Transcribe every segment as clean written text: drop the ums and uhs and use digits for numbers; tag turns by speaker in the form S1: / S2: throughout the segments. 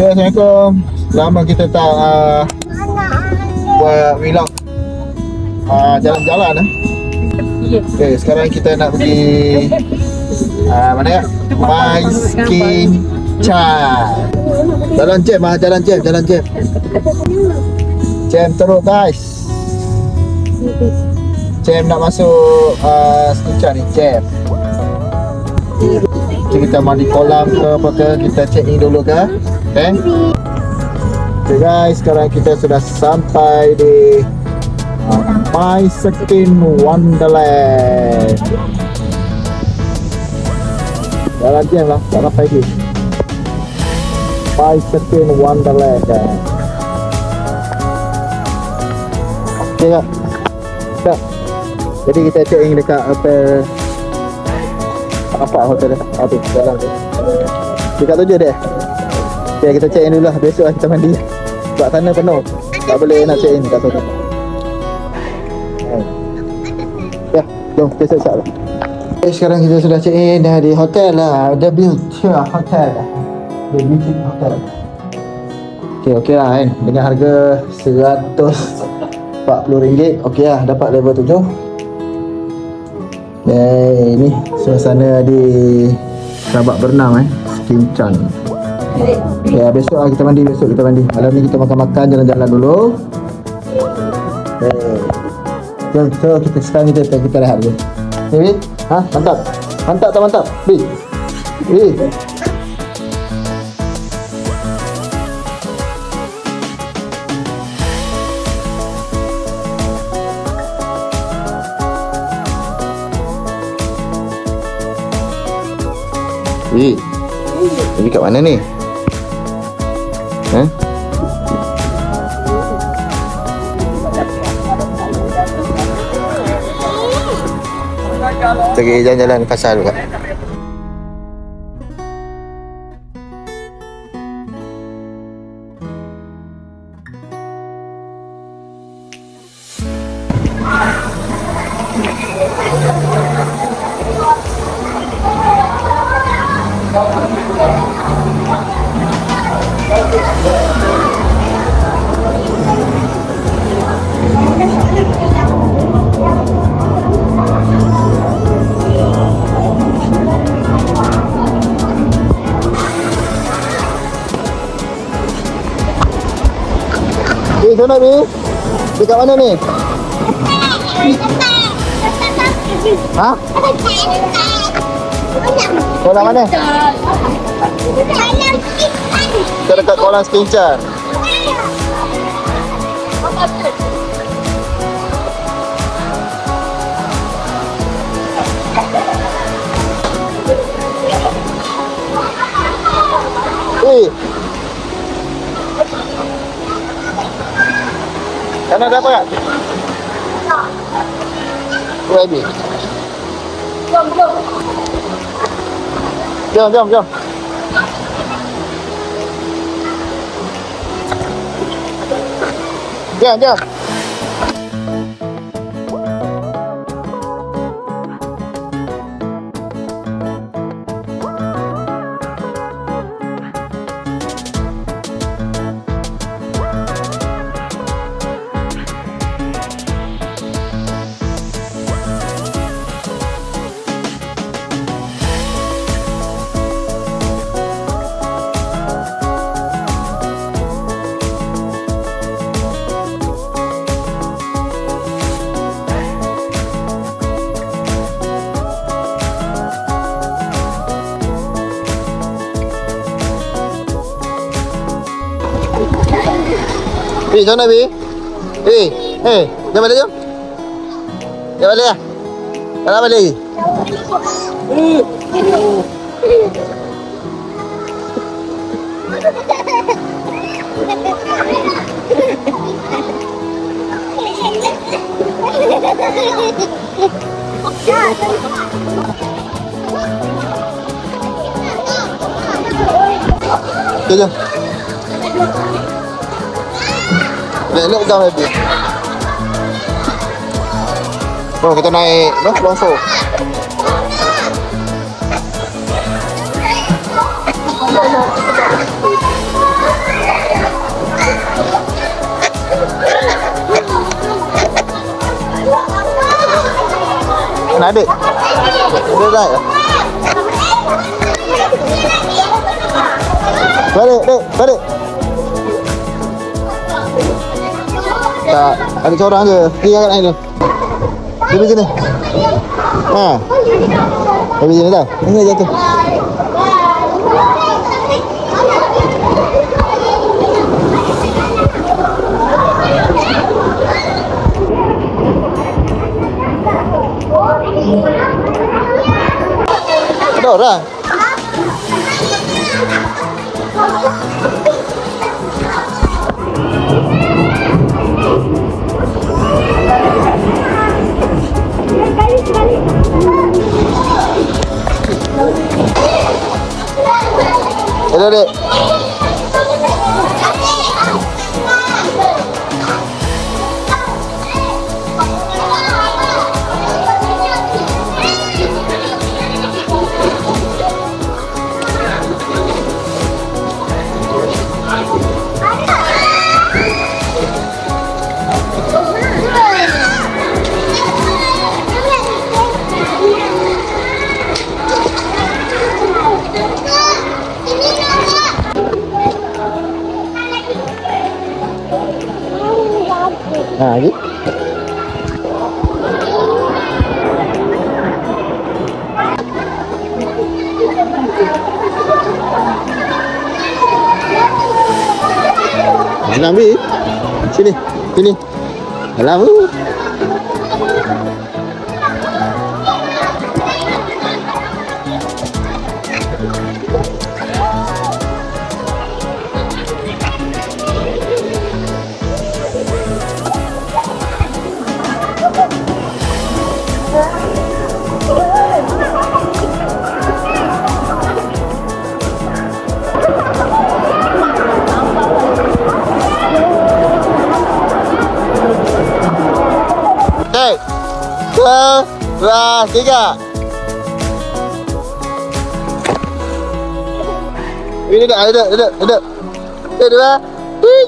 S1: Okay, Assalamualaikum. Lama kita tak buat vlog jalan-jalan. Okay, sekarang kita nak pergi mana ya? My Skin Chai. Jalan jam, jalan jam. Jam teruk guys. Jam nak masuk Skin Chai ni, jam. Kita mandi kolam ke apa ke, kita check in dulu ke. Okay. Okay guys, sekarang kita sudah sampai di My Skin Wonderland. Jalan jam lah, tak sampai lagi. My Skin Wonderland guys. Okay tak? Tak. Jadi kita check in dekat hotel. Apa hotel dia? Aduh, jalan tu. Dekat 7 dia. Okay, kita check in dulu lah. Besok lah kita mandi. Sebab sana penuh. Tak boleh nak check in kat sana. Ya, jom kita siap-siap lah. Okay, sekarang kita sudah check in di hotel lah. The Beauty Hotel. The Beauty Hotel. Okay lah kan. Dengan harga RM140. Okay lah, dapat level 7. Ini suasana di Sabak Bernam Skin Chai. Ya, besok lah kita mandi, Malam ni kita makan-makan, jalan-jalan dulu. Jom, so sekarang kita rehat dulu. Ni, mantap. Mantap tak mantap? Bi. Ini kat mana ni? Pergi jalan-jalan pasar dulu. Sana ni? Dekat mana ni? Kolam mana? Kita dekat kolam Skin Chai. Sana ada apa tak? UAB. Jom. Jom. Sana Bi. Jom balik jom. Jom balik lah. Jangan balik lagi. Okay, jom. Elok dah lagi. Kita naik longsor. Mana adik? Dia dah. Balik, dek, balik. Tak, ada seorang ke? Ni kat lain tu. Duduk sini. Ha. Duduk sini dah. Ini jatuh. Ada orang. Ada dek. Ha, lagi. Alam ni. Sini. Sini. Alam ni. Okey. 1, 2, 3. Ini dah, duduk. 1, 2, 3.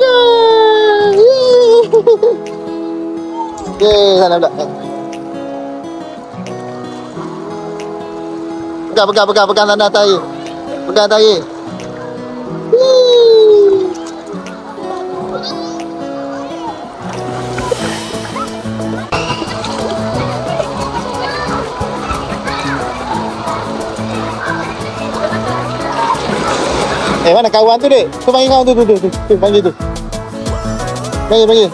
S1: Okey, sana pula. Pegang tanah tahi. Pegang tahi. Mana kawan tu dek? Tu panggil kawan tu panggil tu. Panggil.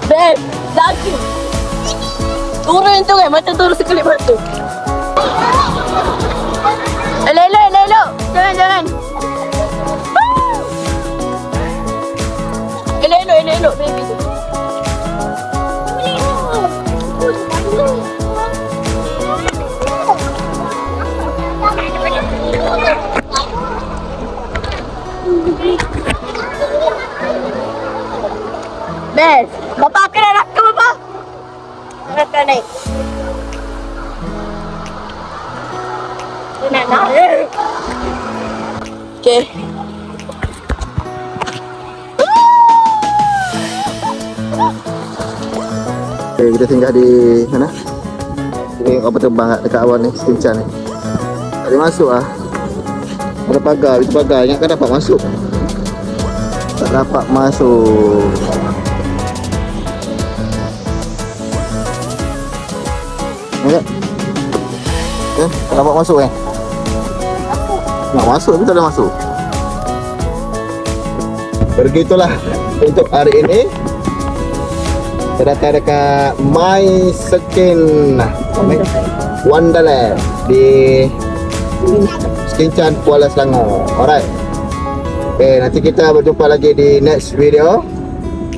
S2: Beb, lagi. Turun tu kan, macam turun sekelip batu. Elok. Jangan. Elok, baby tu. Bes, bapak kena nak ke bapak? Nak naik. Nak naik. Okey.
S1: Okay, kita singgah di mana? Ini apa terbang dekat awan ni, Skincan ni. Tak boleh masuk lah. Ada pagar, itu pagar. Ingatkan dapat masuk. Tak dapat masuk. Ingat? Tak dapat masuk kan? Nak masuk tapi tak ada masuk. Begitulah untuk hari ini. Kita datang dekat My Skin Wonderland di Skincan, Kuala Selangor. Alright. Okay, nanti kita berjumpa lagi di next video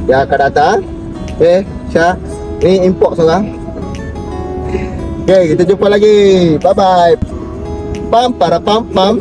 S1: yang akan datang. Okay, Syah. Ni import seorang. Okay, kita jumpa lagi. Bye bye. Pam para pam pam.